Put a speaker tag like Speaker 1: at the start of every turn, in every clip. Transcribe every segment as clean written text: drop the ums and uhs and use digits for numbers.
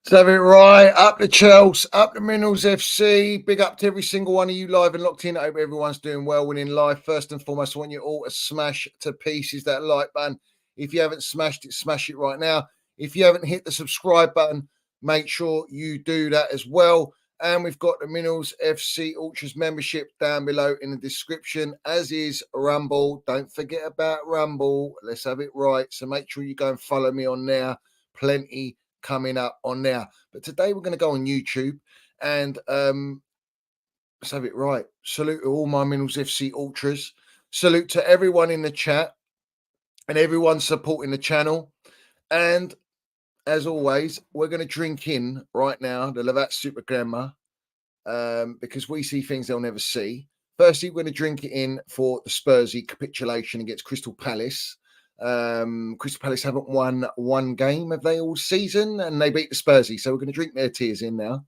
Speaker 1: Let's have it right. Up the Chelsea, up the Minerals FC. Big up to every single one of you live and locked in. I hope everyone's doing well, winning live. First and foremost, I want you all to smash to pieces that like button. If you haven't smashed it, smash it right now. If you haven't hit the subscribe button, make sure you do that as well. And we've got the Minerals FC Ultras membership down below in the description, as is Rumble. Don't forget about Rumble. Let's have it right. So make sure you go and follow me on there. Plenty coming up on there. But today we're going to go on YouTube and let's have it right. Salute to all my Minerals FC Ultras. Salute to everyone in the chat and everyone supporting the channel. And as always, we're going to drink in right now the Lavat Super Grandma because we see things they'll never see. Firstly, we're going to drink it in for the Spursy capitulation against Crystal Palace. Crystal Palace haven't won one game, have they, all season? And they beat the Spursy. So we're going to drink their tears in now.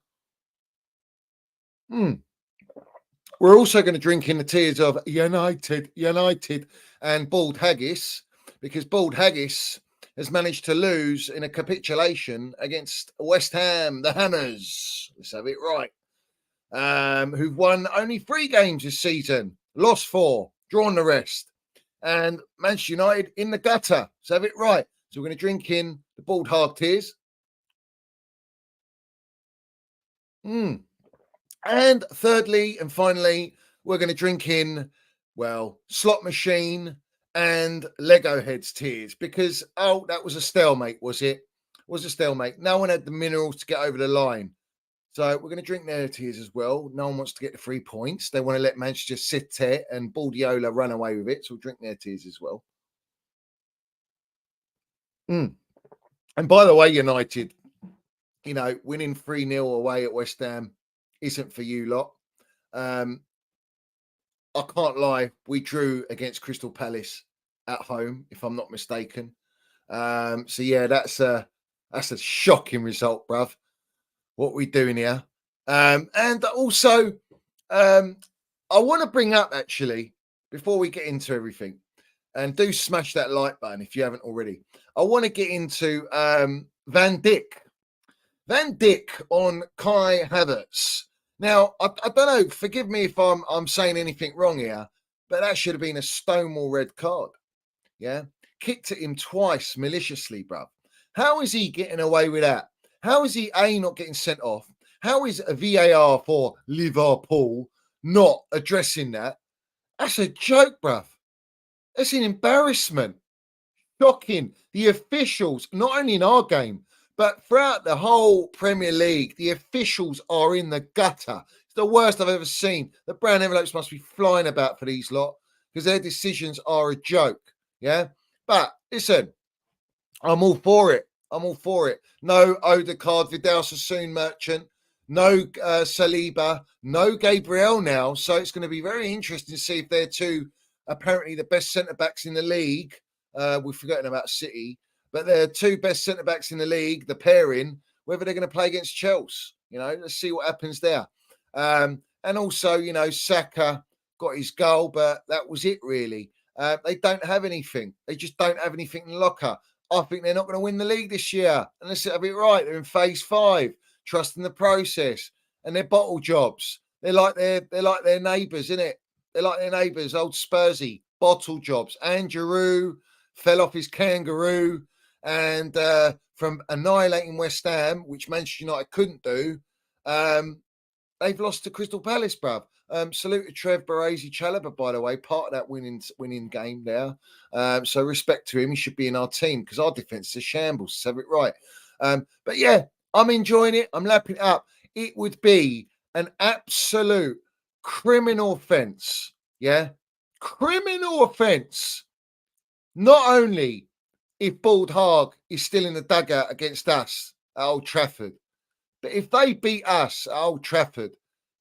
Speaker 1: We're also going to drink in the tears of Yanited and Bald Haggis, because Bald Haggis has managed to lose in a capitulation against West Ham, the Hammers. Let's have it right. Who've won only 3 games this season, lost 4, drawn the rest. And Manchester United in the gutter. Let's have it right. So we're going to drink in the Bald Hard tears. And thirdly and finally, we're going to drink in, well, Slot Machine and Lego Heads tears, because, that was a stalemate, was it? It was a stalemate. No one had the minerals to get over the line. So we're going to drink their tears as well. No one wants to get the 3 points. They want to let Manchester City and Baldiola run away with it. So we'll drink their tears as well. And by the way, United, winning 3-0 away at West Ham isn't for you lot. I can't lie. We drew against Crystal Palace at home, if I'm not mistaken. So yeah, that's a shocking result, bruv. What we doing here. And also, I want to bring up, actually, before we get into everything, and do smash that like button if you haven't already. I want to get into Van Dijk. Van Dijk on Kai Havertz. Now, I don't know, forgive me if I'm saying anything wrong here, but that should have been a Stonewall red card. Yeah? Kicked at him twice maliciously, bruv. How is he getting away with that? How is he, A, not getting sent off? How is a VAR for Liverpool not addressing that? That's a joke, bruv. That's an embarrassment. Shocking. The officials, not only in our game, but throughout the whole Premier League, the officials are in the gutter. It's the worst I've ever seen. The brown envelopes must be flying about for these lot because their decisions are a joke. Yeah? But listen, I'm all for it. No Odegaard, Vidal Sassoon Merchant, no Saliba, no Gabriel now. So it's going to be very interesting to see if they're two, apparently the best centre-backs in the league. We've forgotten about City, but they're 2 best centre-backs in the league, the pairing, whether they're going to play against Chelsea. Let's see what happens there. And also, Saka got his goal, but that was it, really. They don't have anything. They just don't have anything in the locker. I think they're not going to win the league this year. And let's have it right. They're in phase 5, trusting the process, and they're bottle jobs. They're like their neighbours, isn't it? They're like their neighbours, old Spursy, bottle jobs. And Giroud fell off his kangaroo, and from annihilating West Ham, which Manchester United couldn't do, they've lost to Crystal Palace, bruv. Salute to Trev Baresi Chalobah, by the way, part of that winning game there. So respect to him. He should be in our team because our defence is a shambles. So have it right. But yeah, I'm enjoying it. I'm lapping it up. It would be an absolute criminal offence. Yeah, criminal offence. Not only if Bald Hag is still in the dugout against us at Old Trafford, but if they beat us at Old Trafford,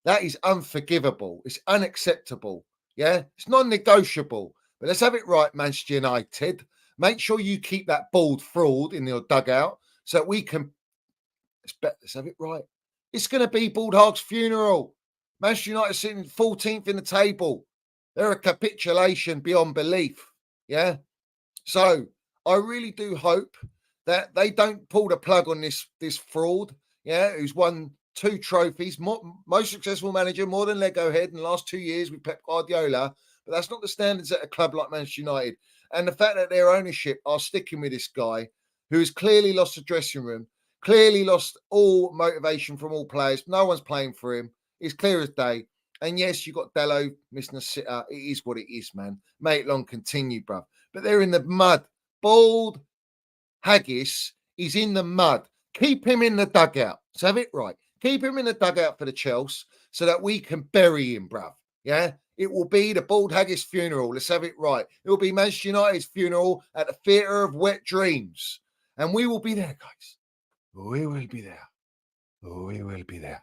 Speaker 1: that is unforgivable. It's unacceptable. Yeah, it's non-negotiable. But let's have it right, Manchester United. Make sure you keep that bald fraud in your dugout so that we can. Let's have it right. It's going to be Bald Hag's funeral. Manchester United sitting 14th in the table. They're a capitulation beyond belief. Yeah. So I really do hope that they don't pull the plug on this fraud. who's won 2 trophies, most successful manager, more than Lego Head in the last 2 years with Pep Guardiola. But that's not the standards at a club like Manchester United. And the fact that their ownership are sticking with this guy who has clearly lost the dressing room, clearly lost all motivation from all players. No one's playing for him. It's clear as day. And yes, you got Dello missing a sitter. It is what it is, man. May it long continue, bruv. But they're in the mud. Bald Haggis is in the mud. Keep him in the dugout. Let's have it right. Keep him in the dugout for the Chelsea so that we can bury him, bruv. Yeah? It will be the Bald Haggis funeral. Let's have it right. It will be Manchester United's funeral at the Theatre of Wet Dreams. And we will be there, guys. We will be there. We will be there.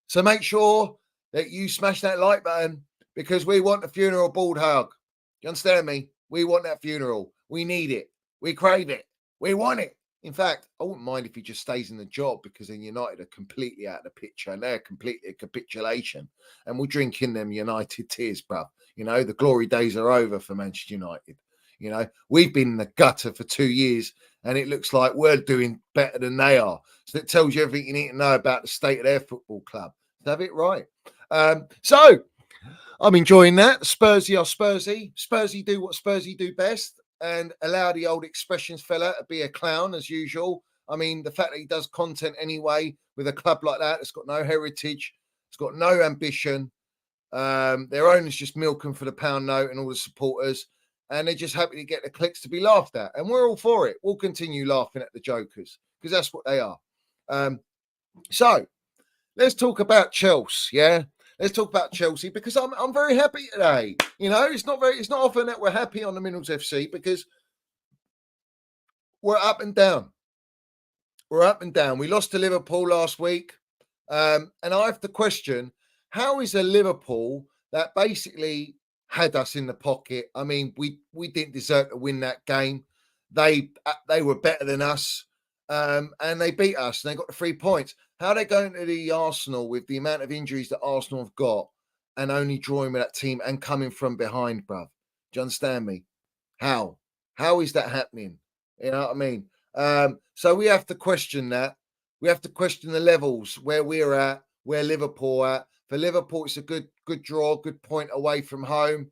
Speaker 1: So make sure that you smash that like button because we want the funeral Bald Hug. You understand me? We want that funeral. We need it. We crave it. We want it. In fact, I wouldn't mind if he just stays in the job because then United are completely out of the picture and they're completely a capitulation. And we'll drink in them United tears, bruv. You know, the glory days are over for Manchester United. You know, we've been in the gutter for 2 years and it looks like we're doing better than they are. So it tells you everything you need to know about the state of their football club. Have it right. So I'm enjoying that. Spursy are Spursy. Spursy do what Spursy do best and allow the old expressions fella to be a clown as usual. I mean, the fact that he does content anyway with a club like that, it's got no heritage, it's got no ambition. Their owners just milking for the pound note and all the supporters, and they're just happy to get the clicks to be laughed at. And we're all for it. We'll continue laughing at the jokers because that's what they are. So let's talk about Chelsea, yeah. Let's talk about Chelsea because I'm very happy today. You know, it's not often that we're happy on the Minerals FC because we're up and down. We're up and down. We lost to Liverpool last week, and I have to question how is a Liverpool that basically had us in the pocket. I mean, we didn't deserve to win that game. They were better than us, and they beat us and they got the 3 points. How are they going to the Arsenal with the amount of injuries that Arsenal have got and only drawing with that team and coming from behind, bruv? Do you understand me? How? How is that happening? You know what I mean? So we have to question that. We have to question the levels where we're at, where Liverpool are at. For Liverpool, it's a good draw, good point away from home.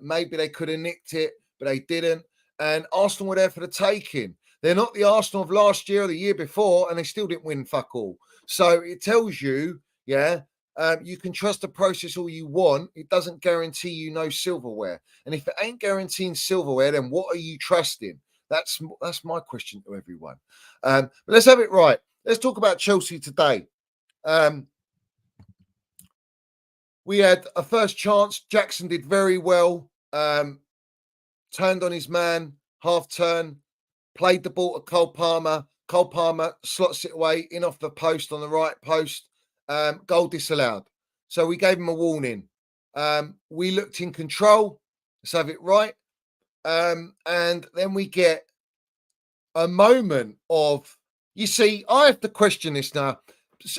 Speaker 1: Maybe they could have nicked it, but they didn't. And Arsenal were there for the taking. They're not the Arsenal of last year or the year before, and they still didn't win fuck all. So it tells you, you can trust the process all you want. It doesn't guarantee you no silverware. And if it ain't guaranteeing silverware, then what are you trusting? That's my question to everyone. But let's have it right. Let's talk about Chelsea today. We had a first chance. Jackson did very well. Turned on his man, half turn, played the ball to Cole Palmer. Cole Palmer slots it away in off the post on the right post. Goal disallowed. So we gave him a warning. We looked in control. Let's have it right. And then we get a moment of, you see, I have to question this now.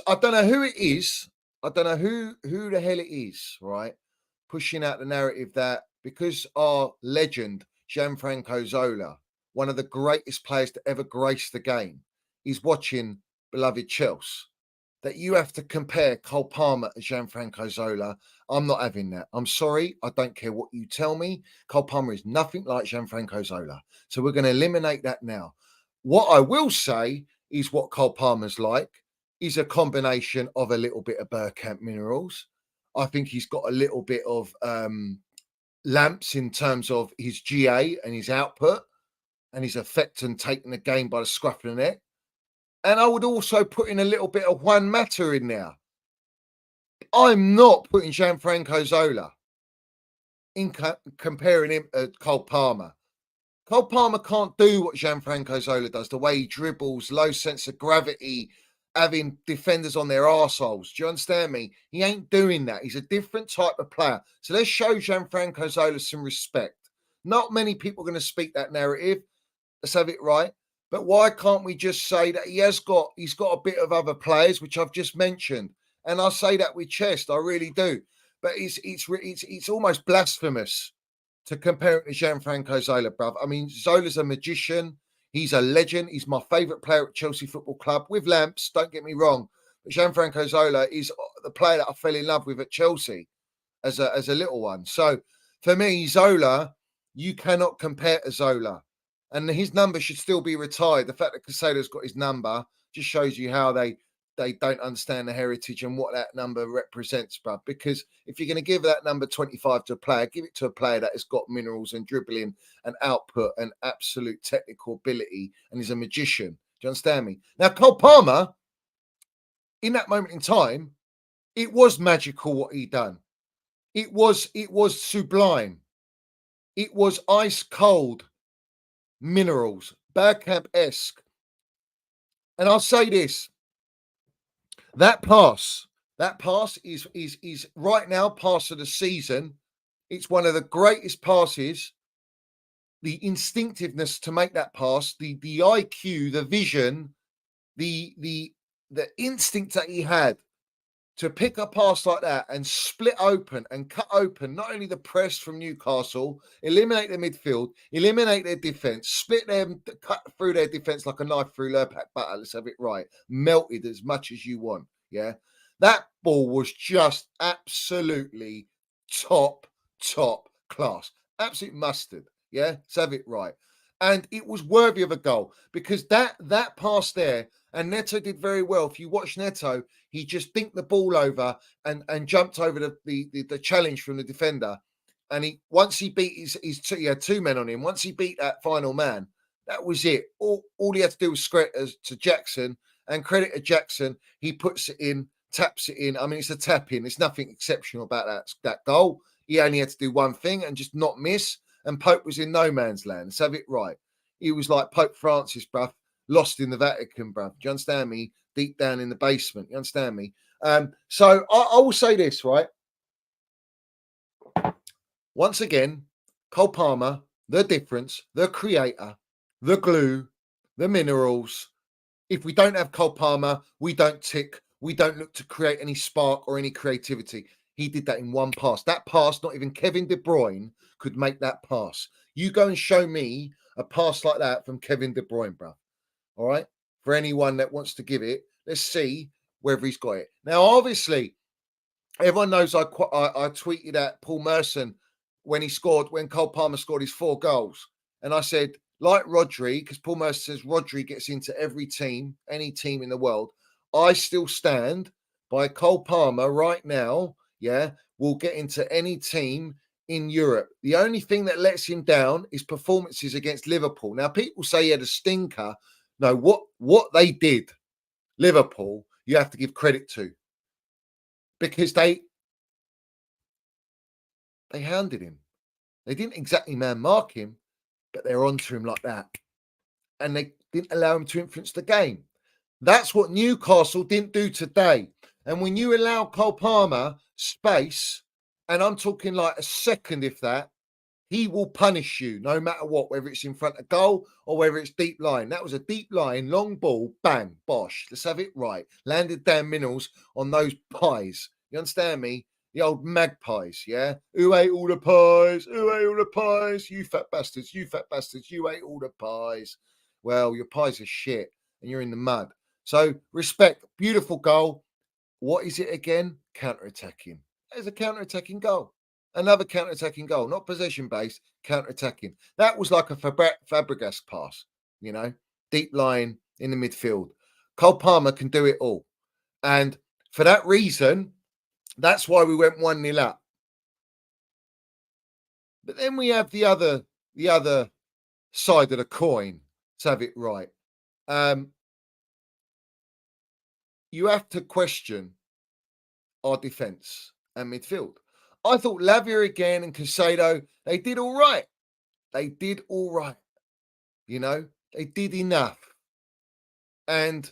Speaker 1: I don't know who it is. I don't know who the hell it is, right? Pushing out the narrative that because our legend, Gianfranco Zola, one of the greatest players to ever grace the game, is watching beloved Chelsea, that you have to compare Cole Palmer and Gianfranco Zola. I'm not having that. I'm sorry. I don't care what you tell me. Cole Palmer is nothing like Gianfranco Zola. So we're going to eliminate that now. What I will say is what Cole Palmer's like is a combination of a little bit of Burkamp Minerals. I think he's got a little bit of lamps in terms of his GA and his output and his effect and taking the game by the scruff of the neck. And I would also put in a little bit of Juan Mata in there. I'm not putting Gianfranco Zola in comparing him to Cole Palmer. Cole Palmer can't do what Gianfranco Zola does, the way he dribbles, low sense of gravity, having defenders on their arseholes. Do you understand me? He ain't doing that. He's a different type of player. So let's show Gianfranco Zola some respect. Not many people are going to speak that narrative. Let's have it right. But why can't we just say that he's got a bit of other players, which I've just mentioned, and I say that with chest, I really do. But it's almost blasphemous to compare it to Gianfranco Zola, bruv. I mean, Zola's a magician. He's a legend. He's my favourite player at Chelsea Football Club with lamps. Don't get me wrong, but Gianfranco Zola is the player that I fell in love with at Chelsea as a little one. So for me, Zola, you cannot compare to Zola, and his number should still be retired. The fact that Casado's got his number just shows you how they don't understand the heritage and what that number represents, bruv. Because if you're going to give that number 25 to a player, give it to a player that has got minerals and dribbling and output and absolute technical ability and is a magician. Do you understand me? Now, Cole Palmer, in that moment in time, it was magical what he done. It was sublime. It was ice cold minerals, Bergkamp-esque. And I'll say this: that pass is right now pass of the season. It's one of the greatest passes. The instinctiveness to make that pass, the IQ, the vision, the instinct that he had to pick a pass like that and split open and cut open not only the press from Newcastle, eliminate the midfield, eliminate their defence, split them, cut through their defence like a knife through Lurpak butter. Let's have it right. Melted as much as you want. Yeah. That ball was just absolutely top class. Absolute mustard. Yeah. Let's have it right. And it was worthy of a goal because that pass there, and Neto did very well. If you watch Neto, he just dinked the ball over and jumped over the challenge from the defender. And once he beat he had two men on him. Once he beat that final man, that was it. All he had to do was square it to Jackson, and credit to Jackson. He puts it in, taps it in. I mean, it's a tap in. There's nothing exceptional about that goal. He only had to do one thing and just not miss. And Pope was in no man's land. Let's have it right. He was like Pope Francis, bruv, lost in the Vatican, bruv. Do you understand me? Deep down in the basement. You understand me? So I will say this, right? Once again, Cole Palmer, the difference, the creator, the glue, the minerals. If we don't have Cole Palmer, we don't tick. We don't look to create any spark or any creativity. He did that in one pass. That pass, not even Kevin De Bruyne could make that pass. You go and show me a pass like that from Kevin De Bruyne, bro. All right? For anyone that wants to give it, let's see whether he's got it. Now, obviously, everyone knows I tweeted at Paul Merson when Cole Palmer scored his 4 goals. And I said, like Rodri, because Paul Merson says Rodri gets into every team, any team in the world. I still stand by Cole Palmer right now, will get into any team in Europe. The only thing that lets him down is performances against Liverpool. Now, people say he had a stinker. No, what they did, Liverpool, you have to give credit to. Because they hounded him. They didn't exactly man mark him, but they're onto him like that. And they didn't allow him to influence the game. That's what Newcastle didn't do today. And when you allow Cole Palmer space, and I'm talking like a second, if that, he will punish you no matter what, whether it's in front of goal or whether it's deep line. That was a deep line, long ball, bang, bosh. Let's have it right. Landed Dan Minerals on those pies. You understand me? The old magpies, yeah? Who ate all the pies? Who ate all the pies? You fat bastards, you fat bastards, you ate all the pies. Well, your pies are shit and you're in the mud. So respect, beautiful goal. What is it again? Counter-attacking. There's a counter-attacking goal. Another counter-attacking goal, not possession-based, counter-attacking. That was like a Fabregas pass, deep line in the midfield. Cole Palmer can do it all. And for that reason, that's why we went 1-0 up. But then we have the other side of the coin, to have it right. You have to question our defence and midfield. I thought Lavia again and Casado, they did all right. They did all right. They did enough. And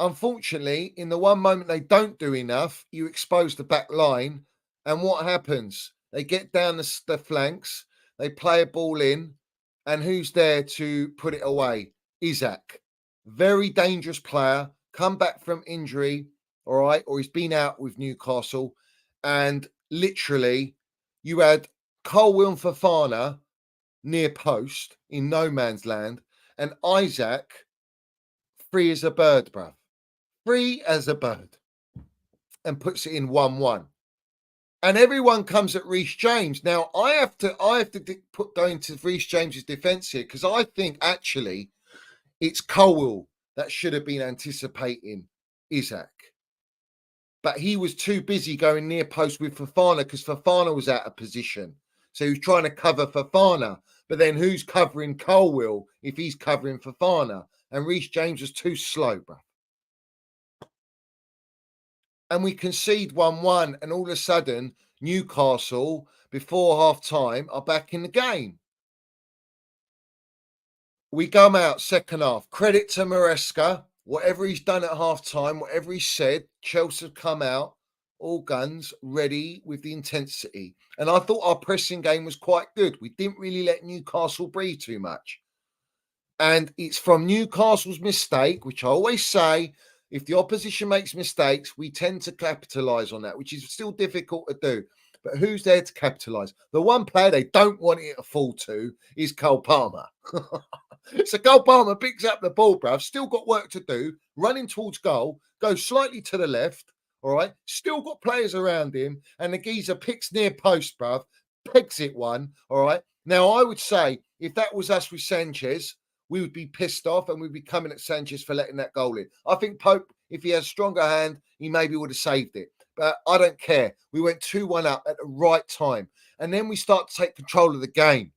Speaker 1: unfortunately, in the one moment they don't do enough, you expose the back line. And what happens? They get down the flanks, they play a ball in, and who's there to put it away? Isaac. Very dangerous player, come back from injury, all right, or he's been out with Newcastle. And literally, you had Cole Wilm Fofana near post in no man's land, and Isaac free as a bird, bruv. Free as a bird. And puts it in 1-1. And everyone comes at Reece James. Now I have to go into Reece James's defence here, because I think actually it's Colwill that should have been anticipating Isaac. But he was too busy going near post with Fofana, because Fofana was out of position. So he was trying to cover Fofana. But then who's covering Colwill if he's covering Fofana? And Reece James was too slow, bro. And we concede 1-1, and all of a sudden, Newcastle, before half-time, are back in the game. We come out second half. Credit to Maresca. Whatever he's done at half-time, whatever he said, Chelsea have come out, all guns, ready with the intensity. And I thought our pressing game was quite good. We didn't really let Newcastle breathe too much. And it's from Newcastle's mistake, which I always say, if the opposition makes mistakes, we tend to capitalise on that, which is still difficult to do. But who's there to capitalise? The one player they don't want it to fall to is Cole Palmer. So Cole Palmer picks up the ball, bruv, still got work to do, running towards goal, goes slightly to the left, all right? Still got players around him, and the geezer picks near post, bruv, pegs it one, all right? Now, I would say, if that was us with Sanchez, we would be pissed off and we'd be coming at Sanchez for letting that goal in. I think Pope, if he has a stronger hand, he maybe would have saved it. But I don't care. We went 2-1 up at the right time. And then we start to take control of the game.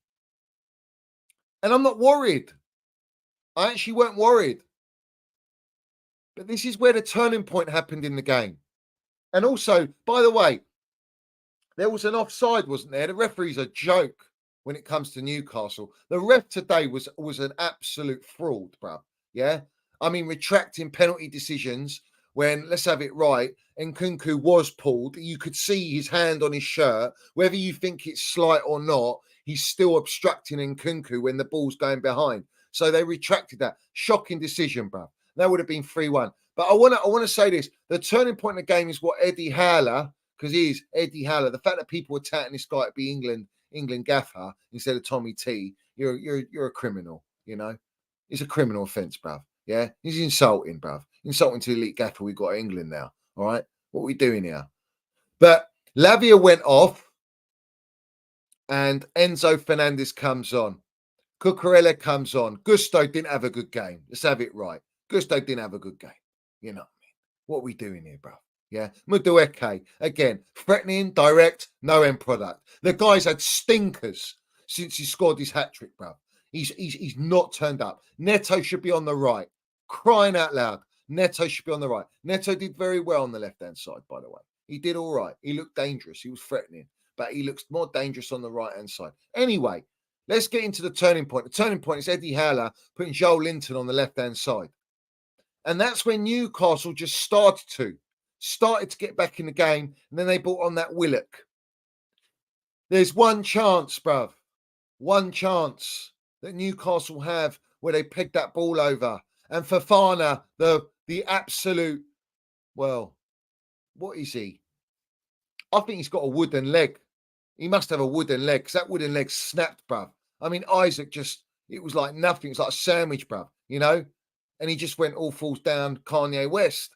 Speaker 1: And I'm not worried. I actually weren't worried. But this is where the turning point happened in the game. And also, by the way, there was an offside, wasn't there? The referee's a joke when it comes to Newcastle. The ref today was an absolute fraud, bruv. Yeah? I mean, retracting penalty decisions when, let's have it right, Nkunku was pulled. You could see his hand on his shirt. Whether you think it's slight or not, he's still obstructing Nkunku when the ball's going behind. So they retracted that. Shocking decision, bruv. That would have been 3-1. But I want to say this. The turning point of the game is what Eddie Howler, because he is Eddie Howler, the fact that people are touting this guy to be England gaffer instead of Tommy T, you're a criminal, you know. It's a criminal offence, bruv. Yeah, he's insulting, bruv. Insulting to the elite gaffer we got at England now. All right, what are we doing here? But Lavia went off, and Enzo Fernandez comes on. Cucurella comes on. Gusto didn't have a good game. Let's have it right. Gusto didn't have a good game. You know what I mean? What are we doing here, bruv? Yeah, Madueke, again, threatening, direct, no end product. The guy's had stinkers since he scored his hat-trick, bruv. He's not turned up. Neto should be on the right. Crying out loud. Neto should be on the right. Neto did very well on the left-hand side, by the way. He did all right. He looked dangerous. He was threatening. But he looks more dangerous on the right-hand side. Anyway, let's get into the turning point. The turning point is Eddie Howler putting Joel Linton on the left-hand side. And that's when Newcastle just started to get back in the game, and then they brought on that Willock. There's one chance, bruv. One chance that Newcastle have where they pegged that ball over. And Fofana, the absolute, well, what is he? I think he's got a wooden leg. He must have a wooden leg, because that wooden leg snapped, bruv. I mean, Isaac it was like nothing. It's like a sandwich, bruv, you know? And he just went all falls down Kanye West.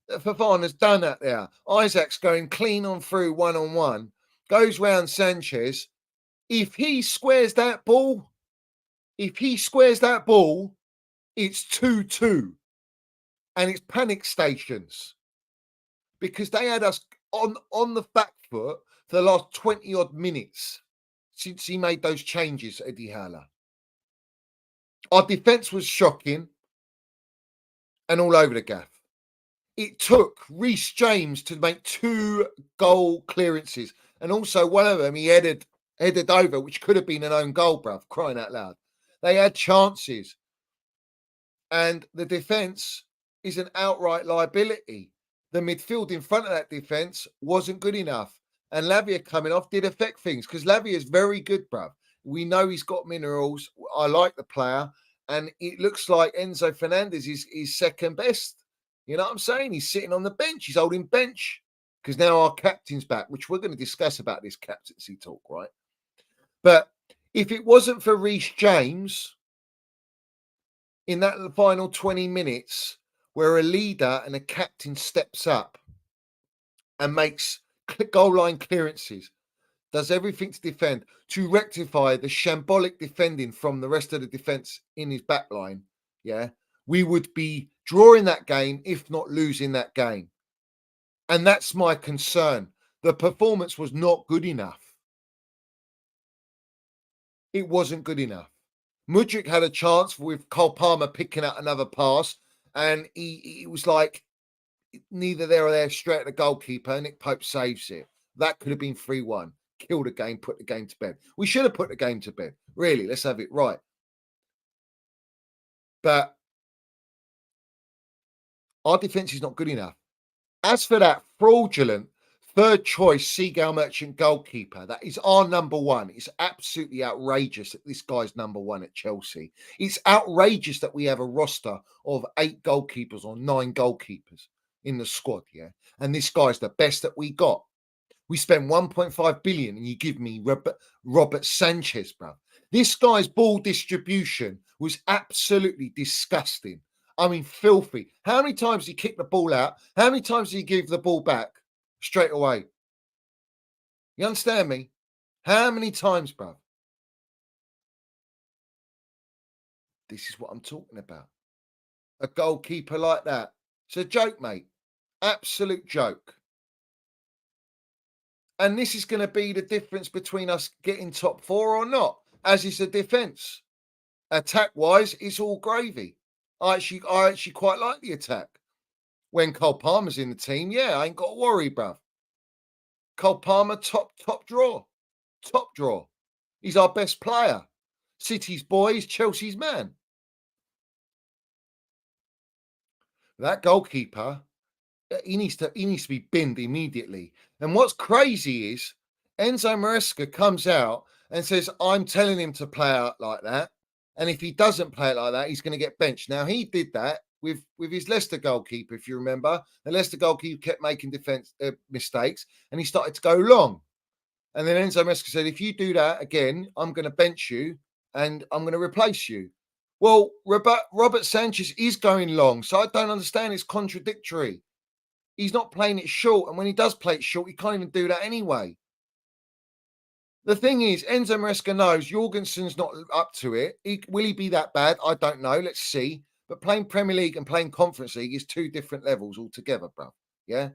Speaker 1: Fofana's done that there. Isaac's going clean on through one-on-one, goes round Sanchez. If he squares that ball, it's 2-2. And it's panic stations. Because they had us on the back foot for the last 20-odd minutes since he made those changes, Eddie Howler. Our defence was shocking and all over the gaff. It took Reece James to make 2 goal clearances. And also one of them, he headed over, which could have been an own goal, bruv, crying out loud. They had chances. And the defence is an outright liability. The midfield in front of that defence wasn't good enough. And Lavia coming off did affect things, because Lavia is very good, bruv. We know he's got minerals. I like the player. And it looks like Enzo Fernandez is second best. You know what I'm saying? He's sitting on the bench. He's holding bench, because now our captain's back, which we're going to discuss about this captaincy talk, right? But if it wasn't for Reece James, in that final 20 minutes where a leader and a captain steps up and makes goal line clearances, does everything to defend, to rectify the shambolic defending from the rest of the defence in his back line, yeah, we would be drawing that game, if not losing that game. And that's my concern. The performance was not good enough. It wasn't good enough. Mudryk had a chance with Cole Palmer picking out another pass, and he was like neither there or there, straight at the goalkeeper. Nick Pope saves it. That could have been 3-1. Kill the game, put the game to bed. We should have put the game to bed. Really, let's have it right. But our defence is not good enough. As for that fraudulent third choice Seagull Merchant goalkeeper, that is our number one. It's absolutely outrageous that this guy's number one at Chelsea. It's outrageous that we have a roster of 8 goalkeepers or 9 goalkeepers in the squad, yeah? And this guy's the best that we got. We spent 1.5 billion and you give me Robert Sanchez, bro. This guy's ball distribution was absolutely disgusting. I mean, filthy. How many times did he kick the ball out? How many times did he give the ball back straight away? You understand me? How many times, bro? This is what I'm talking about. A goalkeeper like that. It's a joke, mate. Absolute joke. And this is going to be the difference between us getting top 4 or not, as is the defence. Attack-wise, it's all gravy. I actually quite like the attack. When Cole Palmer's in the team, yeah, I ain't got to worry, bruv. Cole Palmer, top draw. Top draw. He's our best player. City's boy, he's Chelsea's man. That goalkeeper, he needs to be binned immediately. And what's crazy is Enzo Maresca comes out and says, I'm telling him to play out like that. And if he doesn't play it like that, he's going to get benched. Now, he did that with his Leicester goalkeeper, if you remember. The Leicester goalkeeper kept making defence mistakes and he started to go long. And then Enzo Maresca said, if you do that again, I'm going to bench you and I'm going to replace you. Well, Robert Sanchez is going long, so I don't understand. It's contradictory. He's not playing it short, and when he does play it short, he can't even do that anyway. The thing is, Enzo Maresca knows Jorgensen's not up to it. Will he be that bad? I don't know. Let's see. But playing Premier League and playing Conference League is 2 different levels altogether, bro. Yeah?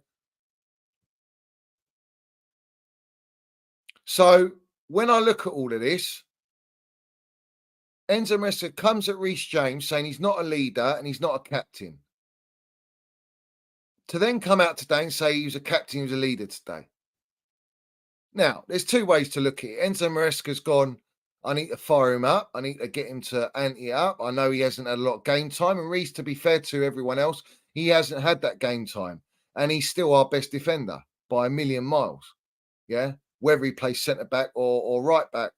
Speaker 1: So when I look at all of this, Enzo Maresca comes at Reece James saying he's not a leader and he's not a captain. To then come out today and say he was a captain, he was a leader today. Now, there's 2 ways to look at it. Enzo Maresca's gone, I need to fire him up. I need to get him to ante up. I know he hasn't had a lot of game time. And Reece, to be fair to everyone else, he hasn't had that game time. And he's still our best defender by a million miles. Yeah? Whether he plays centre-back or right-back,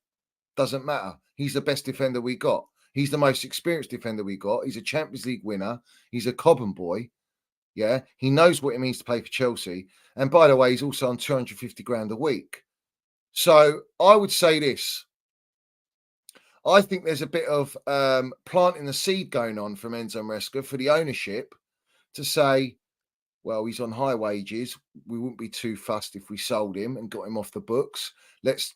Speaker 1: doesn't matter. He's the best defender we got. He's the most experienced defender we got. He's a Champions League winner. He's a Cobham boy. Yeah? He knows what it means to play for Chelsea. And by the way, he's also on 250 grand a week. So I would say this. I think there's a bit of planting the seed going on from Enzo Maresca for the ownership to say, well, he's on high wages. We wouldn't be too fussed if we sold him and got him off the books. Let's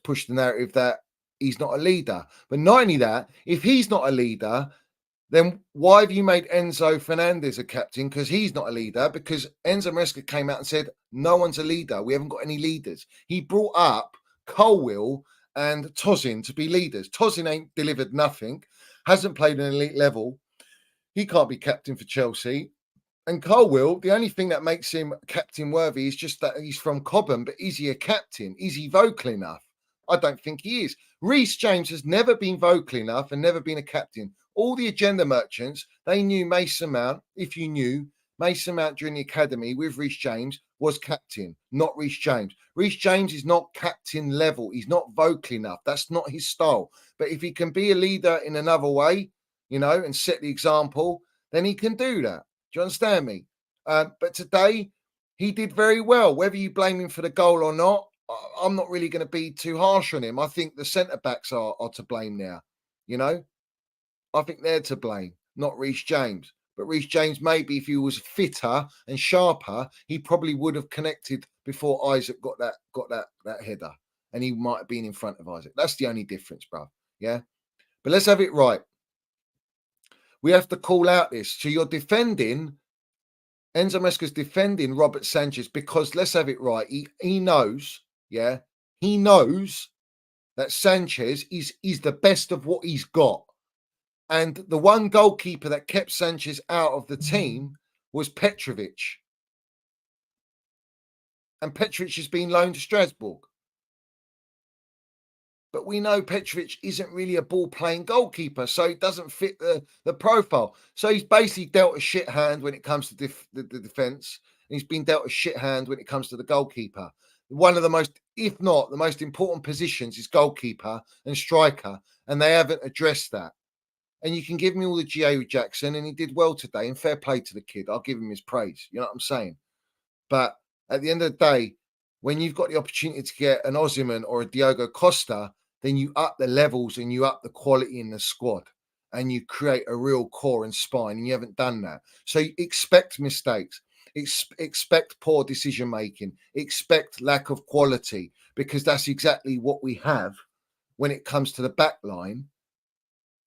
Speaker 1: push the narrative that he's not a leader. But not only that, if he's not a leader, then why have you made Enzo Fernandez a captain? Because he's not a leader. Because Enzo Maresca came out and said, no one's a leader. We haven't got any leaders. He brought up Colwill and Tosin to be leaders. Tosin ain't delivered nothing, hasn't played an elite level. He can't be captain for Chelsea. And Colwill, the only thing that makes him captain worthy is just that he's from Cobham. But is he a captain? Is he vocal enough? I don't think he is. Reece James has never been vocal enough and never been a captain. All the agenda merchants, they knew Mason Mount. If you knew, Mason Mount during the academy with Reece James was captain, not Reece James. Reece James is not captain level. He's not vocal enough. That's not his style. But if he can be a leader in another way, you know, and set the example, then he can do that. Do you understand me? But today, he did very well. Whether you blame him for the goal or not, I'm not really going to be too harsh on him. I think the centre-backs are to blame now, you know? I think they're to blame, not Reece James. But Reece James, maybe if he was fitter and sharper, he probably would have connected before Isaac got that header, and he might have been in front of Isaac. That's the only difference, bro. Yeah, but let's have it right. We have to call out this. So you're defending Enzo Maresca's defending Robert Sanchez because let's have it right. He knows, yeah, he knows that Sanchez is the best of what he's got. And the one goalkeeper that kept Sanchez out of the team was Petrovic. And Petrovic has been loaned to Strasbourg. But we know Petrovic isn't really a ball-playing goalkeeper, so it doesn't fit the profile. So he's basically dealt a shit hand when it comes to the defence. And he's been dealt a shit hand when it comes to the goalkeeper. One of the most, if not the most important positions is goalkeeper and striker, and they haven't addressed that. And you can give me all the GA with Jackson, and he did well today, and fair play to the kid. I'll give him his praise. You know what I'm saying? But at the end of the day, when you've got the opportunity to get an Osimhen or a Diogo Costa, then you up the levels and you up the quality in the squad and you create a real core and spine, and you haven't done that. So you expect mistakes, expect poor decision making, expect lack of quality, because that's exactly what we have when it comes to the back line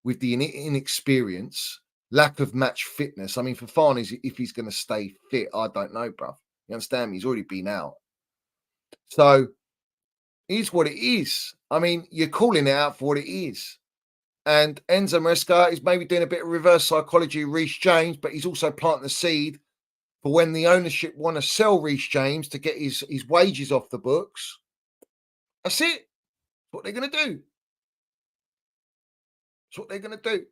Speaker 1: with the inexperience, lack of match fitness. I mean, Fafana, if he's going to stay fit, I don't know, bruv. You understand me? He's already been out. So it's what it is. I mean, you're calling it out for what it is. And Enzo Maresca is maybe doing a bit of reverse psychology, Reece James, but he's also planting the seed for when the ownership want to sell Reece James to get his wages off the books. That's it. That's what they're going to do. That's what they're going to do.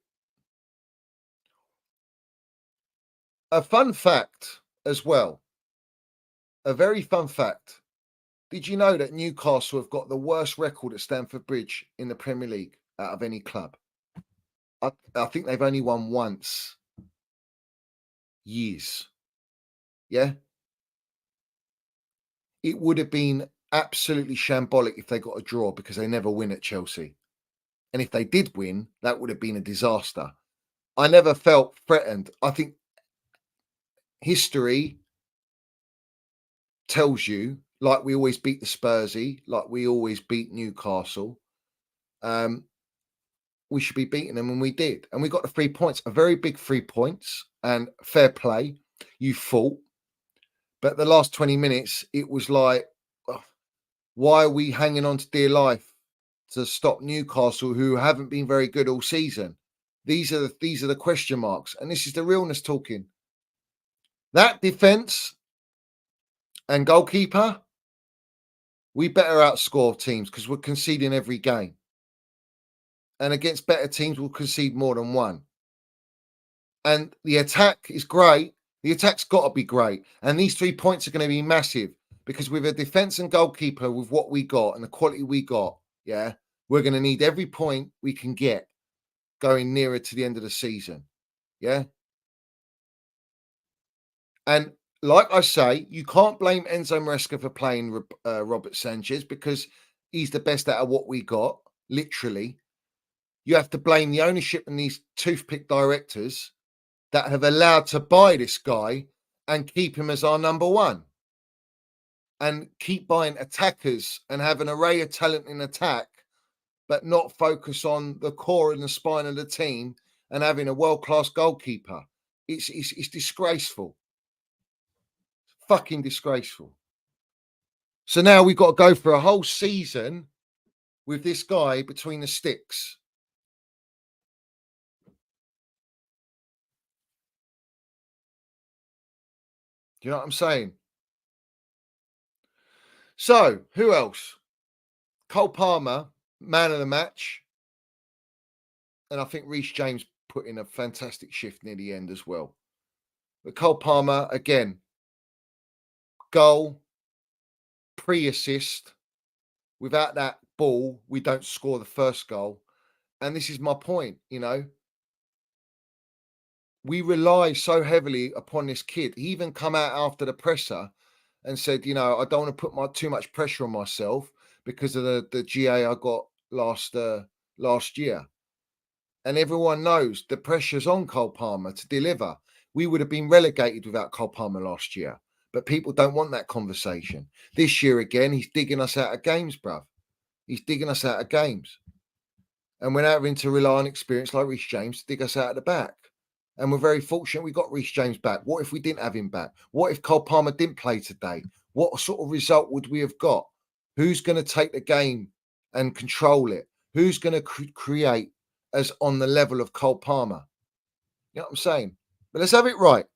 Speaker 1: A fun fact as well. A very fun fact. Did you know that Newcastle have got the worst record at Stamford Bridge in the Premier League out of any club? I think they've only won once. Years. Yeah? It would have been absolutely shambolic if they got a draw because they never win at Chelsea. And if they did win, that would have been a disaster. I never felt threatened. I think history tells you, like we always beat the Spursy, like we always beat Newcastle, we should be beating them, and we did. And we got the 3 points, a very big 3 points, and fair play. You fought. But the last 20 minutes, it was like, oh, why are we hanging on to dear life to stop Newcastle, who haven't been very good all season? These are the question marks, and this is the realness talking. That defense and goalkeeper, we better outscore teams because we're conceding every game. And against better teams, we'll concede more than one. And the attack is great. The attack's got to be great. And these 3 points are going to be massive because with a defense and goalkeeper, with what we got and the quality we got, yeah, we're going to need every point we can get going nearer to the end of the season. Yeah. And like I say, you can't blame Enzo Maresca for playing Robert Sanchez because he's the best out of what we got, literally. You have to blame the ownership and these toothpick directors that have allowed to buy this guy and keep him as our number one and keep buying attackers and have an array of talent in attack, but not focus on the core and the spine of the team and having a world-class goalkeeper. It's disgraceful. Fucking disgraceful. So now we've got to go for a whole season with this guy between the sticks. Do you know what I'm saying? So, who else? Cole Palmer, man of the match. And I think Reece James put in a fantastic shift near the end as well. But Cole Palmer, again, goal, pre-assist. Without that ball, we don't score the first goal. And this is my point, you know. We rely so heavily upon this kid. He even come out after the presser and said, you know, I don't want to put too much pressure on myself because of the GA I got last year. And everyone knows the pressure's on Cole Palmer to deliver. We would have been relegated without Cole Palmer last year. But people don't want that conversation. This year again, he's digging us out of games, bruv. He's digging us out of games. And we're having to rely on experience like Reece James to dig us out of the back. And we're very fortunate we got Reece James back. What if we didn't have him back? What if Cole Palmer didn't play today? What sort of result would we have got? Who's going to take the game and control it? Who's going to create as on the level of Cole Palmer? You know what I'm saying? But let's have it right.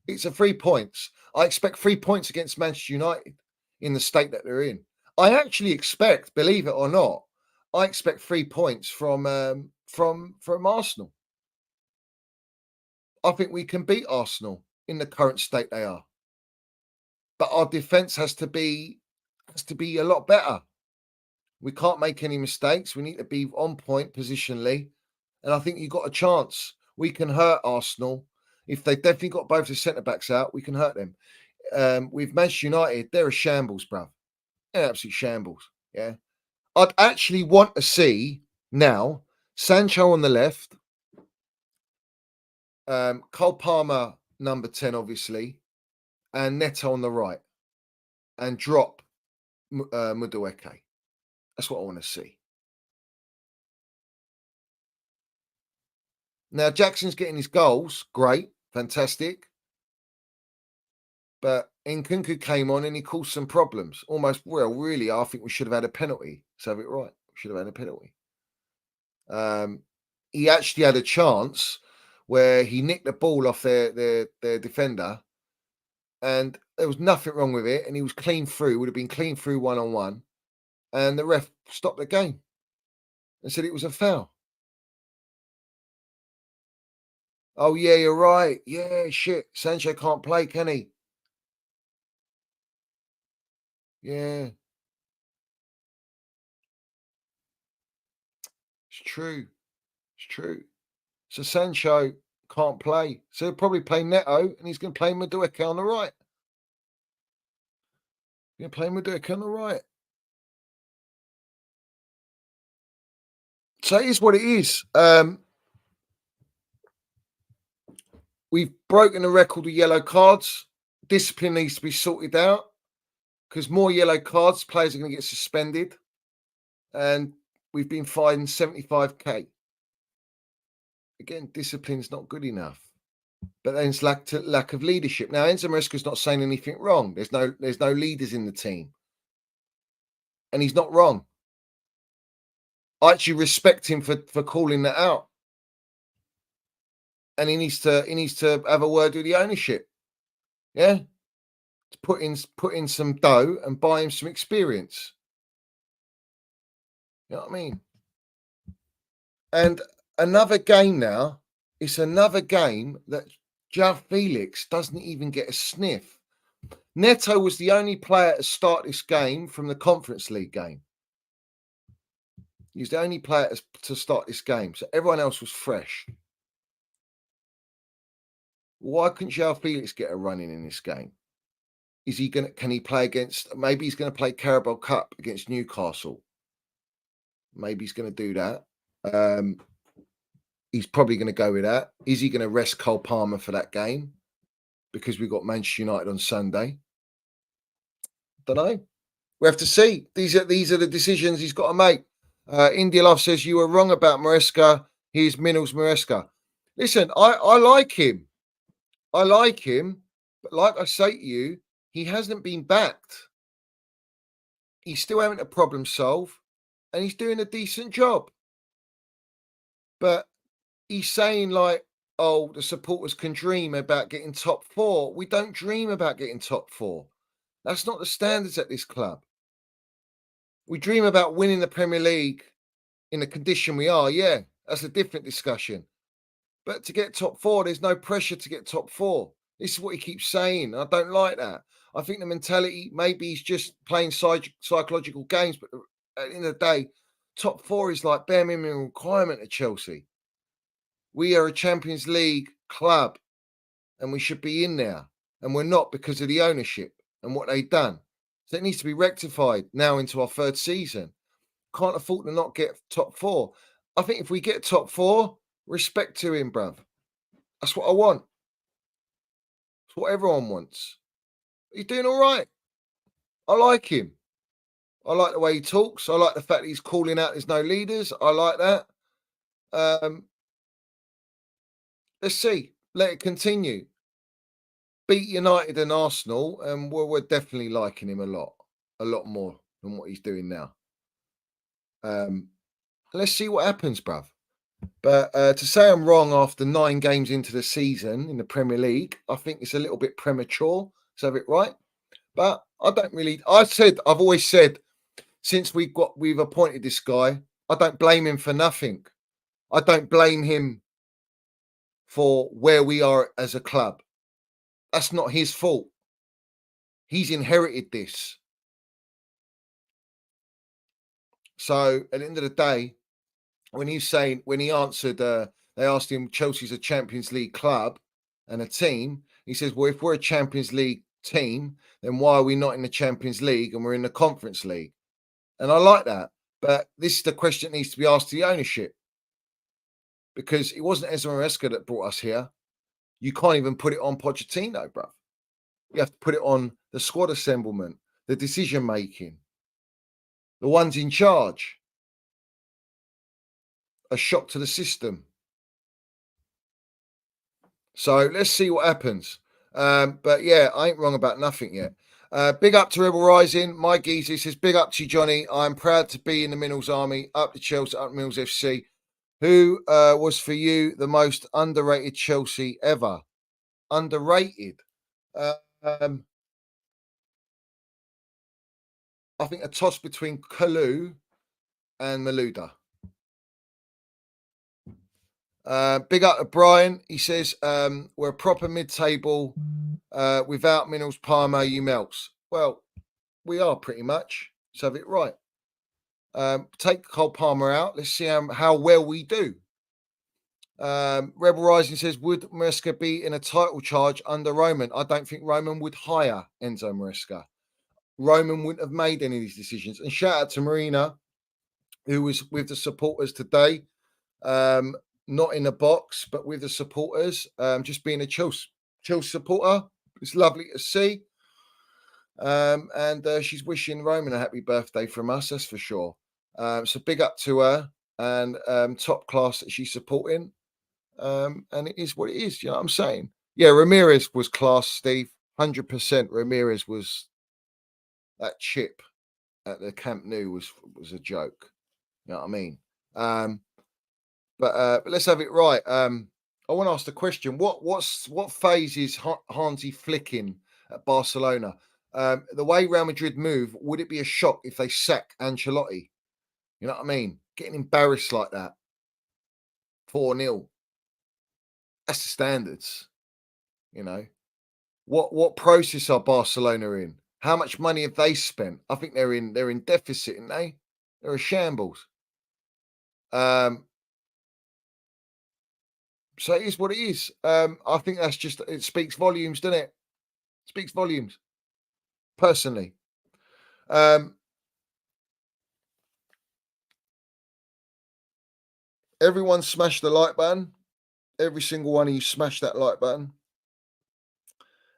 Speaker 1: It's a 3 points. I expect 3 points against Manchester United in the state that they're in. I actually expect, believe it or not, I expect 3 points from Arsenal. I think we can beat Arsenal in the current state they are. But our defence has to be a lot better. We can't make any mistakes. We need to be on point positionally. And I think you've got a chance. We can hurt Arsenal. If they've definitely got both the centre-backs out, we can hurt them. With Manchester United, they're a shambles, bruv. They're absolute shambles. Yeah. I'd actually want to see now Sancho on the left, Cole Palmer, number 10, obviously, and Neto on the right, and drop Madueke. That's what I want to see. Now, Jackson's getting his goals. Great. Fantastic. But Nkunku came on and he caused some problems. Almost, well, really, I think we should have had a penalty. Let's have it right. We should have had a penalty. He actually had a chance where he nicked the ball off their defender and there was nothing wrong with it. And he was clean through, would have been clean through 1-on-1. And the ref stopped the game and said it was a foul. Oh, yeah, you're right. Yeah, shit. Sancho can't play, can he? Yeah. It's true. It's true. So Sancho can't play. So he'll probably play Neto and he's going to play Madueke on the right. He'll play Madueke on the right. So it is what it is. We've broken the record of yellow cards. Discipline needs to be sorted out because more yellow cards, players are going to get suspended. And we've been fined 75k. Again, discipline's not good enough. But then it's lack of leadership. Now, Enzo Maresca's not saying anything wrong. There's no leaders in the team. And he's not wrong. I actually respect him for calling that out. And he needs to have a word with the ownership. Yeah. To put in some dough and buy him some experience. You know what I mean? And another game now, it's another game that João Felix doesn't even get a sniff. Neto was the only player to start this game from the Conference League game. He's the only player to start this game. So everyone else was fresh. Why couldn't João Felix get a run in this game? Can he play against, maybe he's going to play Carabao Cup against Newcastle. Maybe he's going to do that. He's probably going to go with that. Is he going to rest Cole Palmer for that game? Because we've got Manchester United on Sunday. Don't know. We have to see. These are the decisions he's got to make. India Love says you were wrong about Maresca. Here's Minnels Maresca. Listen, I like him. I like him. But like I say to you, he hasn't been backed. He's still having to problem solve. And he's doing a decent job. But he's saying like, oh, the supporters can dream about getting top 4. We don't dream about getting top 4. That's not the standards at this club. We dream about winning the Premier League in the condition we are. Yeah, that's a different discussion. But to get top 4, there's no pressure to get top 4. This is what he keeps saying. I don't like that. I think the mentality, maybe he's just playing psychological games, but at the end of the day, top 4 is like bare minimum requirement at Chelsea. We are a Champions League club and we should be in there. And we're not because of the ownership and what they've done. So it needs to be rectified now into our 3rd season. Can't afford to not get top 4. I think if we get top 4, respect to him, bruv. That's what I want. It's what everyone wants. He's doing all right. I like him. I like the way he talks. I like the fact that he's calling out there's no leaders. I like that. Let's see. Let it continue. Beat United and Arsenal, and we're definitely liking him a lot more than what he's doing now. Let's see what happens, bruv. But to say I'm wrong after 9 games into the season in the Premier League, I think it's a little bit premature to have it right. But I don't really. I've always said, since we've appointed this guy, I don't blame him for nothing. I don't blame him for where we are as a club. That's not his fault. He's inherited this. So at the end of the day, when he answered, they asked him, Chelsea's a Champions League club and a team. He says, well, if we're a Champions League team, then why are we not in the Champions League and we're in the Conference League? And I like that. But this is the question that needs to be asked to the ownership, because it wasn't Enzo Maresca that brought us here. You can't even put it on Pochettino, bro. You have to put it on the squad assemblement, the decision making, the ones in charge. A shock to the system. So let's see what happens. But yeah, I ain't wrong about nothing yet. Big up to Rebel Rising. My geezer says, big up to you, Johnny. I'm proud to be in the Minnals Army. Up to Chelsea, up Mills FC. Who was for you the most underrated Chelsea ever? Underrated. I think a toss between Kalu and Malouda. Big up to Brian. He says, we're a proper mid-table without minerals, Parma, you melts. Well, we are pretty much. So have it right. Take Cole Palmer out. Let's see how well we do. Rebel Rising says, would Maresca be in a title charge under Roman? I don't think Roman would hire Enzo Maresca. Roman wouldn't have made any of these decisions. And shout out to Marina, who was with the supporters today. Not in the box, but with the supporters. Just being a Chelsea supporter. It's lovely to see. And she's wishing Roman a happy birthday from us, that's for sure. So big up to her, and top class that she's supporting. And it is what it is, you know what I'm saying? Yeah, Ramirez was class, Steve. 100% Ramirez was that chip at the Camp Nou was a joke. You know what I mean? But let's have it right. I want to ask the question: what phase is Hansi flicking at Barcelona? The way Real Madrid move, would it be a shock if they sack Ancelotti? You know what I mean? Getting embarrassed like that, 4-0. That's the standards. You know what process are Barcelona in? How much money have they spent? I think they're in deficit, aren't they? They're a shambles. So it is what it is. I think that's just, it speaks volumes, doesn't it? Speaks volumes. Personally. Everyone smash the like button. Every single one of you smash that like button.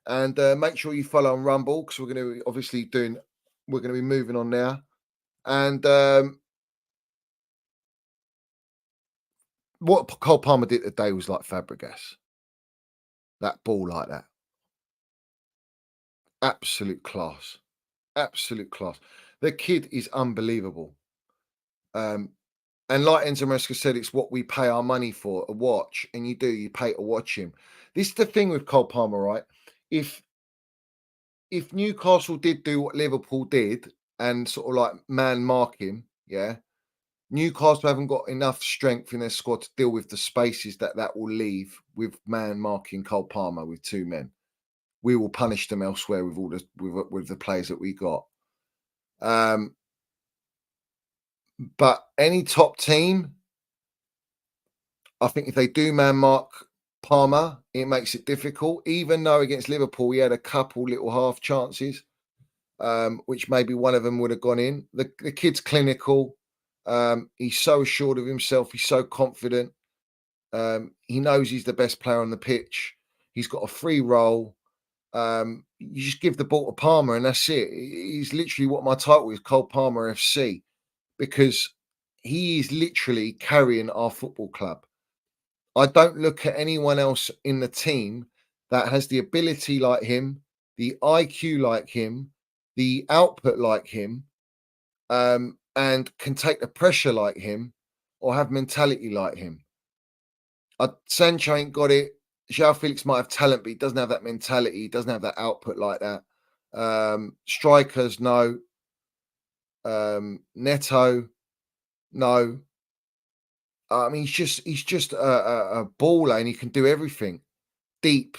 Speaker 1: And make sure you follow on Rumble, because we're going to be moving on now. And what Cole Palmer did today was like Fabregas. That ball like that. Absolute class. Absolute class. The kid is unbelievable. And like Enzo Maresca said, it's what we pay our money for, a watch. And you pay to watch him. This is the thing with Cole Palmer, right? If Newcastle did do what Liverpool did and sort of like man mark him, yeah, Newcastle haven't got enough strength in their squad to deal with the spaces that will leave with man marking Cole Palmer with 2 men. We will punish them elsewhere with all with the players that we got. But any top team, I think if they do man mark Palmer, it makes it difficult. Even though against Liverpool, he had a couple little half chances, which maybe one of them would have gone in. The kid's clinical. He's so assured of himself. He's so confident. He knows he's the best player on the pitch. He's got a free role. You just give the ball to Palmer, and that's it. He's literally what my title is, Cole Palmer FC, because he is literally carrying our football club. I don't look at anyone else in the team that has the ability like him, the IQ like him, the output like him, and can take the pressure like him or have mentality like him. Sancho ain't got it. Joao Felix might have talent, but he doesn't have that mentality. He doesn't have that output like that. Strikers, no. Neto, no. I mean, he's just a baller, and he can do everything. Deep,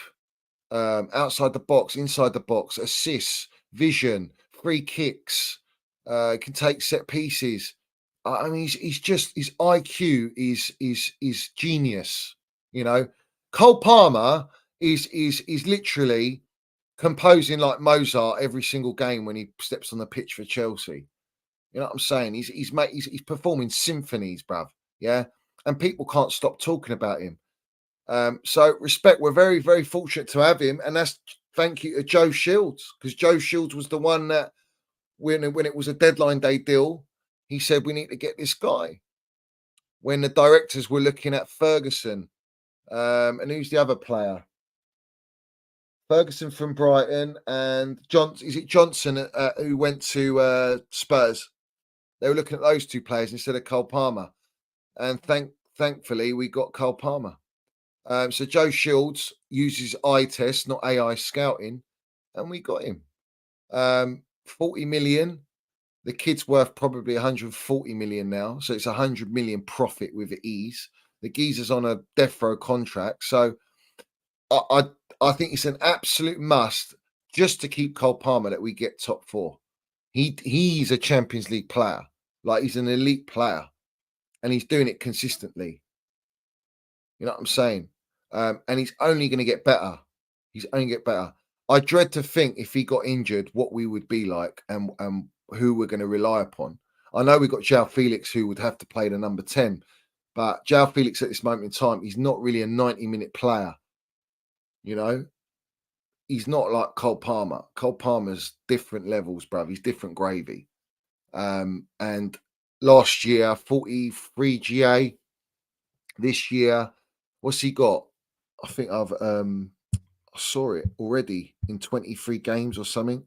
Speaker 1: outside the box, inside the box, assists, vision, free kicks. Can take set pieces. I mean, he's just his IQ is genius. You know, Cole Palmer is literally composing like Mozart every single game when he steps on the pitch for Chelsea. You know what I'm saying? He's performing symphonies, bruv. Yeah, and people can't stop talking about him. So respect. We're very, very fortunate to have him, and that's thank you to Joe Shields, because Joe Shields was the one that when it was a deadline day deal, he said we need to get this guy. When the directors were looking at Ferguson, and who's the other player? Ferguson from Brighton and Johnson. Is it Johnson who went to Spurs? They were looking at those two players instead of Cole Palmer, and thankfully we got Cole Palmer. So Joe Shields uses eye test, not AI scouting, and we got him. 40 million. The kid's worth probably 140 million now, so it's 100 million profit with ease. The geezer's on a death row contract, so I think it's an absolute must just to keep Cole Palmer that we get top four. He's a Champions League player, like he's an elite player, and he's doing it consistently. You know what I'm saying? And he's only going to get better. He's only get better. I dread to think if he got injured, what we would be like, and who we're going to rely upon. I know we've got Joao Felix, who would have to play the number 10, but Joao Felix at this moment in time, he's not really a 90-minute player. You know, he's not like Cole Palmer. Cole Palmer's different levels, bruv. He's different gravy. And last year, 43 GA. This year, what's he got? I think I saw it already in 23 games or something.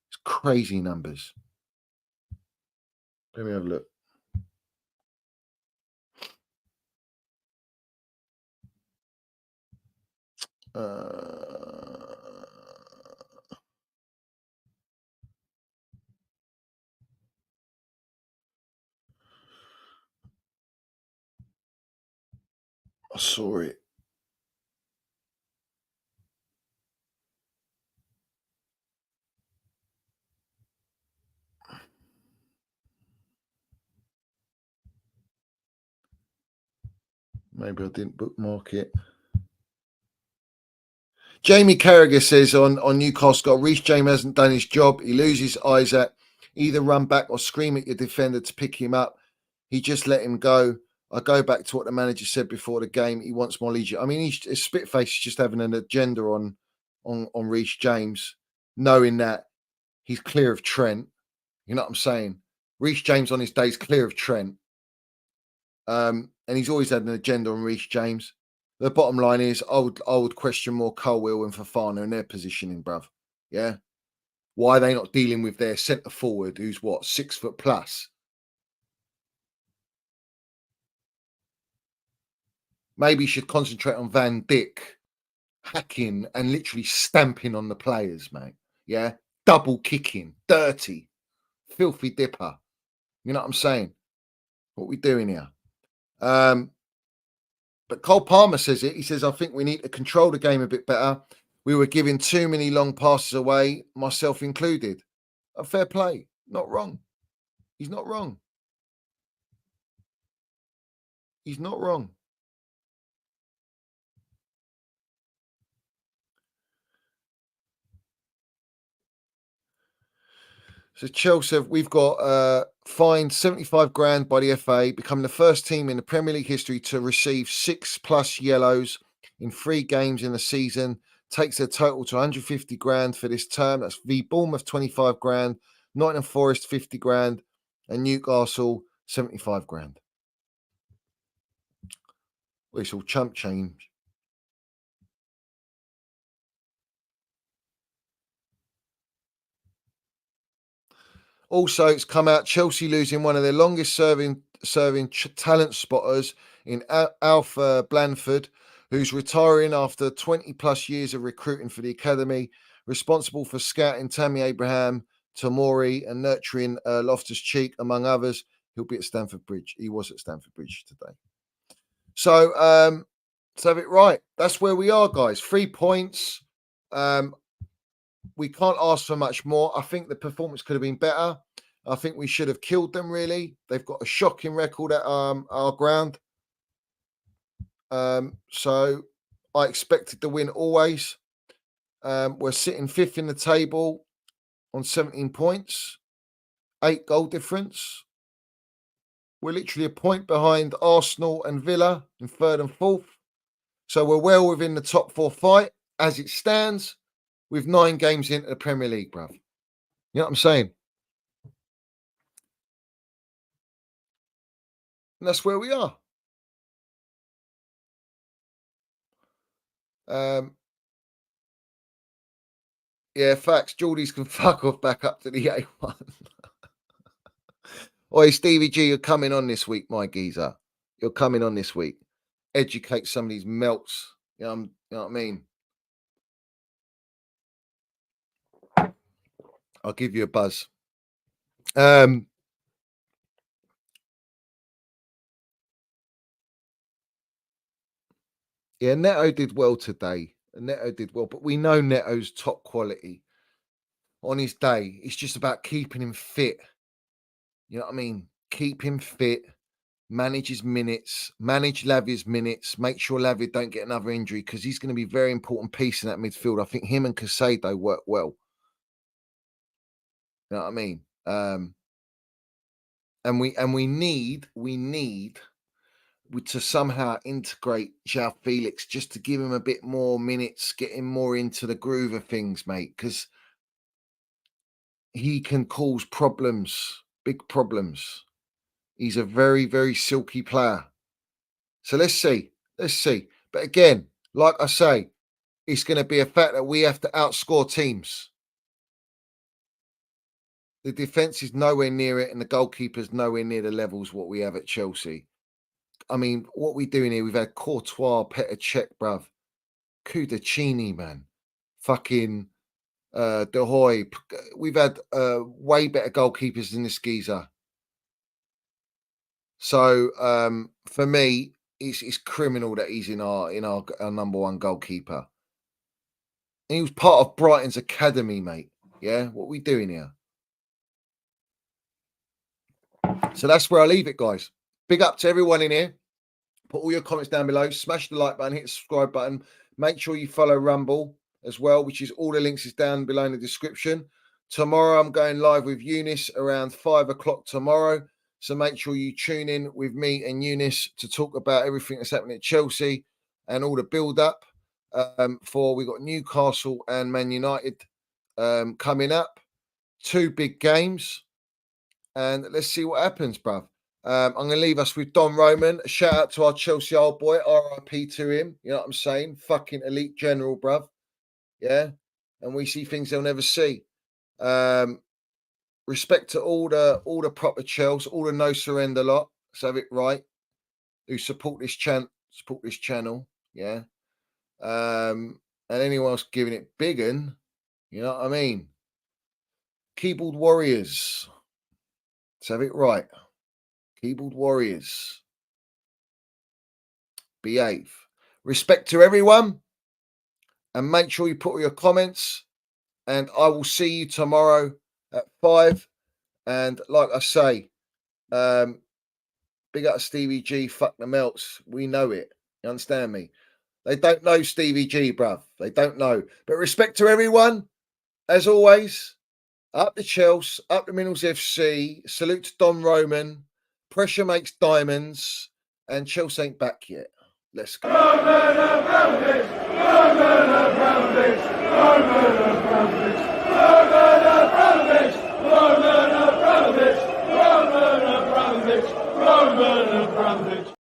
Speaker 1: It's crazy numbers. Let me have a look. I saw it. Maybe I didn't bookmark it. Jamie Carragher says on Newcastle, Reece James hasn't done his job. He loses eyes at either run back or scream at your defender to pick him up. He just let him go. I go back to what the manager said before the game. He wants more leisure. I mean, he's Spitface is just having an agenda on Reece James, knowing that he's clear of Trent. You know what I'm saying? Reece James on his days clear of Trent. And he's always had an agenda on Reece James. The bottom line is, I would question more Colwill and Fofana in their positioning, bruv. Yeah. Why are they not dealing with their centre forward, who's what, 6 foot plus? Maybe you should concentrate on Van Dijk hacking and literally stamping on the players, mate. Yeah. Double kicking, dirty, filthy dipper. You know what I'm saying? What we doing here? But Cole Palmer says it. He says, I think we need to control the game a bit better. We were giving too many long passes away, myself included. A fair play. Not wrong. He's not wrong. He's not wrong. So Chelsea, we've got fined 75 grand by the FA, becoming the first team in the Premier League history to receive 6+ yellows in 3 games in the season. Takes their total to 150 grand for this term. That's v Bournemouth 25 grand, Nottingham Forest 50 grand, and Newcastle 75 grand. Well, it's all chump change. Also, it's come out Chelsea losing one of their longest serving talent spotters in Alpha Blanford, who's retiring after 20+ years of recruiting for the academy, responsible for scouting Tammy Abraham, Tamori, and nurturing Loftus Cheek, among others. He'll be at Stamford Bridge. He was at Stamford Bridge today. So, let's have it right. That's where we are, guys. 3 points. We can't ask for much more. I think the performance could have been better. I think we should have killed them, really. They've got a shocking record at our ground. So I expected to win always. We're sitting 5th in the table on 17 points, 8 goal difference. We're literally a point behind Arsenal and Villa in 3rd and 4th. So we're well within the top 4 fight as it stands with 9 games into the Premier League, bruv. You know what I'm saying? And that's where we are. Yeah, facts. Geordies can fuck off back up to the A1. Oi, Stevie G, you're coming on this week, my geezer. You're coming on this week. Educate some of these melts. You know what I mean? I'll give you a buzz. Yeah, Neto did well today. Neto did well, but we know Neto's top quality. On his day, it's just about keeping him fit. You know what I mean? Keep him fit, manage his minutes, manage Lavia's minutes, make sure Lavia don't get another injury because he's going to be a very important piece in that midfield. I think him and Casado work well. You know what I mean? And we need to somehow integrate João Felix just to give him a bit more minutes, get him more into the groove of things, mate, because he can cause problems, big problems. He's a very, very silky player. So let's see. But again, like I say, it's going to be a fact that we have to outscore teams. The defense is nowhere near it, and the goalkeeper's nowhere near the levels what we have at Chelsea. I mean, what we doing here? We've had Courtois, Petr Cech, bruv, Kudachini, man, fucking De Hoy. We've had way better goalkeepers than this geezer. So for me, it's criminal that he's in our number 1 goalkeeper. And he was part of Brighton's academy, mate. Yeah, what are we doing here? So that's where I leave it, guys. Big up to everyone in here. Put all your comments down below. Smash the like button, hit the subscribe button. Make sure you follow Rumble as well, which is all the links is down below in the description. Tomorrow, I'm going live with Eunice around 5 o'clock tomorrow. So make sure you tune in with me and Eunice to talk about everything that's happening at Chelsea and all the build-up for we got Newcastle and Man United coming up. 2 big games. And let's see what happens, bruv. I'm going to leave us with Don Roman. A shout out to our Chelsea old boy. RIP to him. You know what I'm saying? Fucking elite general, bruv. Yeah. And we see things they'll never see. Respect to all the proper Chelsea, all the no surrender lot. Let's have it right. Who support this channel. Yeah. And anyone else giving it big un, you know what I mean? Keyboard warriors. Let's have it right. Keyboard warriors. Behave. Respect to everyone. And make sure you put all your comments. And I will see you tomorrow at 5. And like I say, big up Stevie G, fuck the melts. We know it. You understand me? They don't know Stevie G, bruv. They don't know. But respect to everyone. As always, Up the Chelsea, up the Minnals FC. Salute to Don Roman. Pressure makes diamonds, and Chelsea ain't back yet. Let's go.
Speaker 2: Roman Abramovich, Roman Abramovich, Roman Abramovich, Roman Abramovich, Roman Abramovich, Roman Abramovich, Roman Abramovich.